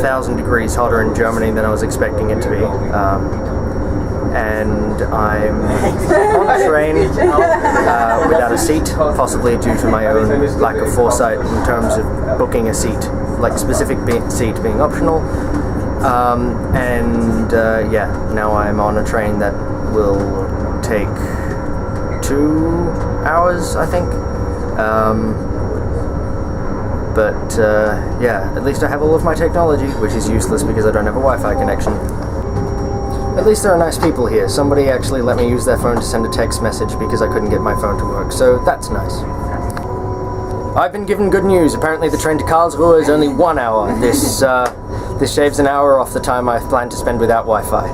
1,000 degrees hotter in Germany than I was expecting it to be. And I'm on a train without a seat, possibly due to my own lack of foresight in terms of booking a seat, like specific seat being optional. Yeah, now I'm on a train that will take 2 hours, I think. Yeah, at least I have all of my technology, which is useless because I don't have a Wi-Fi connection. At least there are nice people here. Somebody actually let me use their phone to send a text message because I couldn't get my phone to work, so that's nice. I've been given good news. Apparently the train to Karlsruhe is only 1 hour. This shaves an hour off the time I plan to spend without Wi-Fi.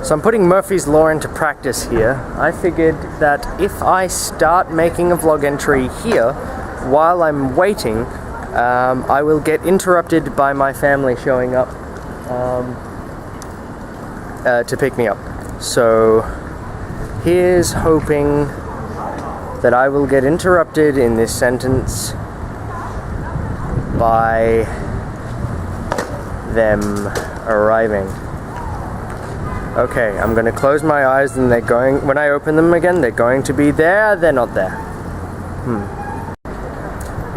So I'm putting Murphy's Law into practice here. I figured that if I start making a vlog entry here while I'm waiting, I will get interrupted by my family showing up to pick me up. So here's hoping that I will get interrupted in this sentence by them arriving. Okay, I'm gonna close my eyes and they're going, when I open them again, they're going to be there, they're not there.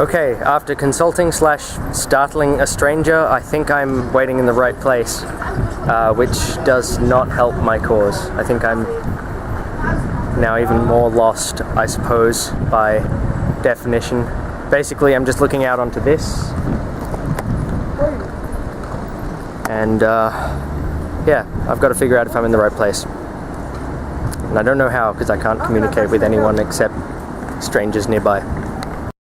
Okay, after consulting / startling a stranger, I think I'm waiting in the right place, which does not help my cause. I think I'm now even more lost, I suppose, by definition. Basically, I'm just looking out onto this. And, yeah, I've got to figure out if I'm in the right place. And I don't know how, because I can't communicate with anyone except strangers nearby.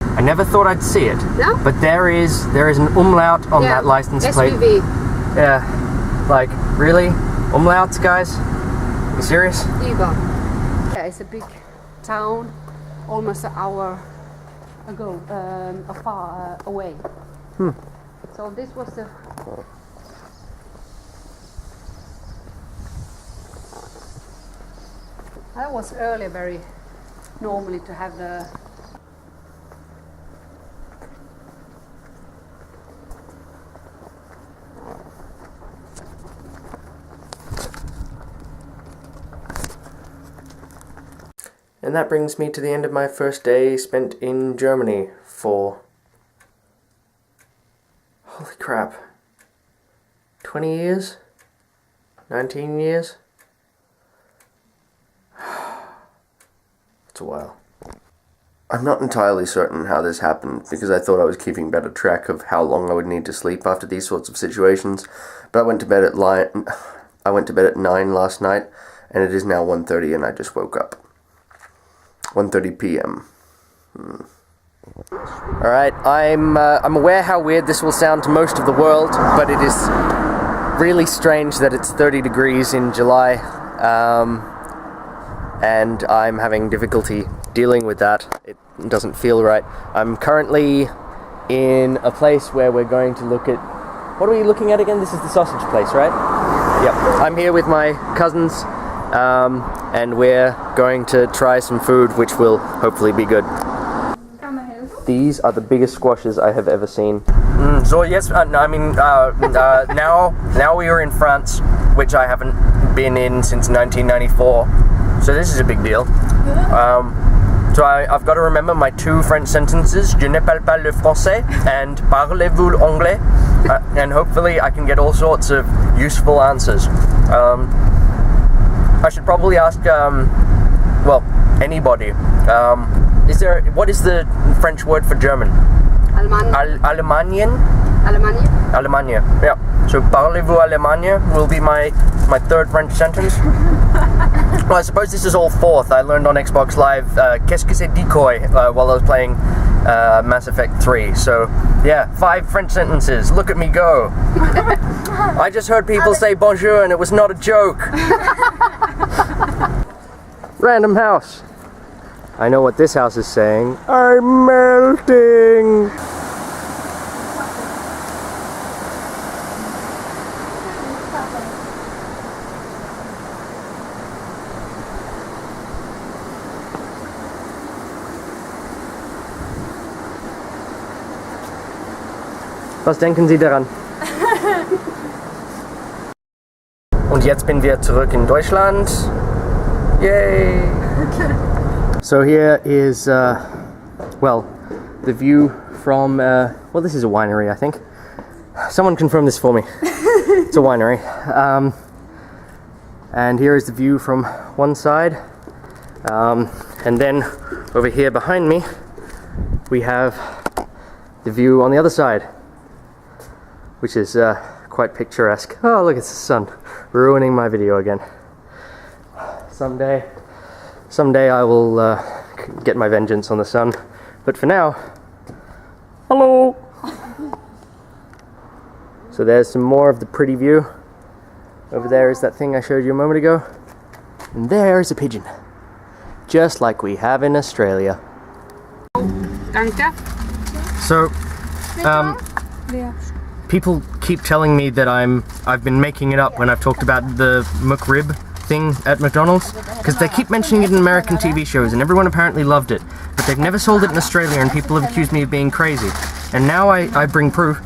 I never thought I'd see it, no? But there is an umlaut on that license plate. SUV. Yeah, like, really? Umlauts, guys? You serious? Uber. Yeah, it's a big town, almost an hour ago, far away. So this was the... That was earlier very normally to have the... And that brings me to the end of my first day spent in Germany for... Holy crap. 20 years? 19 years? It's a while. I'm not entirely certain how this happened, because I thought I was keeping better track of how long I would need to sleep after these sorts of situations, but I went to bed at 9 last night, and it is now 1:30 and I just woke up. 1:30 p.m. Alright, I'm aware how weird this will sound to most of the world, but it is really strange that it's 30 degrees in July, and I'm having difficulty dealing with that. It doesn't feel right. I'm currently in a place where we're going to look at... What are we looking at again? This is the sausage place, right? Yep. I'm here with my cousins, and we're going to try some food which will hopefully be good. These are the biggest squashes I have ever seen. So yes, now we are in France, which I haven't been in since 1994. So this is a big deal. So I've got to remember my 2 French sentences, je ne parle pas le français and parlez-vous l'anglais, and hopefully I can get all sorts of useful answers. I should probably ask, well, anybody. What is the French word for German? Alemanian? Alemania, yeah. So parlez-vous Alemania will be my 3rd French sentence. Well, I suppose this is all 4th. I learned on Xbox Live, qu'est-ce que c'est decoy, while I was playing Mass Effect 3. So, yeah, 5 French sentences. Look at me go. I just heard people say bonjour and it was not a joke. Random house. I know what this house is saying. I'm melting. Was denken Sie daran? Und jetzt bin wir zurück in Deutschland. Yay! So here is, well, the view from, well, this is a winery, I think. Someone confirm this for me. It's a winery. And here is the view from one side. And then over here behind me, we have the view on the other side, which is quite picturesque. Oh, look, it's the sun, ruining my video again. Someday I will get my vengeance on the sun. But for now, hello! So there's some more of the pretty view. Over there is that thing I showed you a moment ago. And there is a pigeon. Just like we have in Australia. Danke. So, people keep telling me that I've been making it up when I've talked about the McRib thing at McDonald's, because they keep mentioning it in American TV shows and everyone apparently loved it, but they've never sold it in Australia and people have accused me of being crazy. And now I bring proof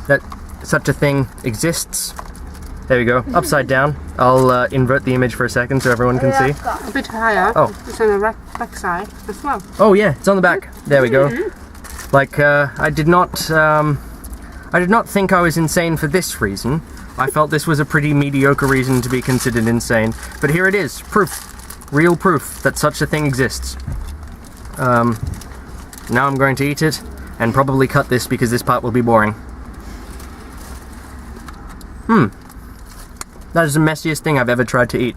that such a thing exists. There we go, upside down. I'll invert the image for a second so everyone can see. A bit higher. Oh. It's on the back side as well. Oh yeah, it's on the back. There we go. Like, I did not think I was insane for this reason. I felt this was a pretty mediocre reason to be considered insane. But here it is, proof. Real proof that such a thing exists. Now I'm going to eat it, and probably cut this because this part will be boring. That is the messiest thing I've ever tried to eat.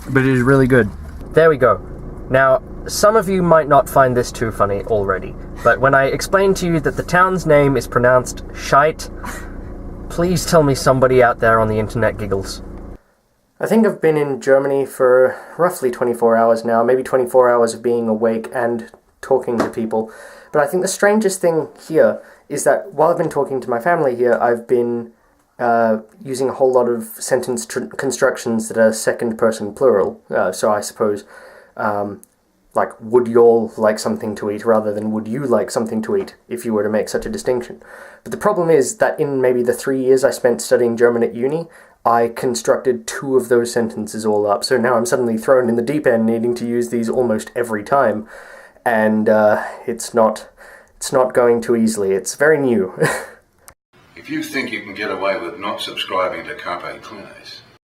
But it is really good. There we go. Now, some of you might not find this too funny already, but when I explain to you that the town's name is pronounced shite, please tell me somebody out there on the internet giggles. I think I've been in Germany for roughly 24 hours now, maybe 24 hours of being awake and talking to people. But I think the strangest thing here is that while I've been talking to my family here, I've been using a whole lot of sentence constructions that are second-person plural. So I suppose, like, would y'all like something to eat rather than would you like something to eat, if you were to make such a distinction. But the problem is that in maybe the 3 years I spent studying German at uni, I constructed 2 of those sentences all up. So now I'm suddenly thrown in the deep end, needing to use these almost every time. And it's not going too easily. It's very new. If you think you can get away with not subscribing to CarpeClunes,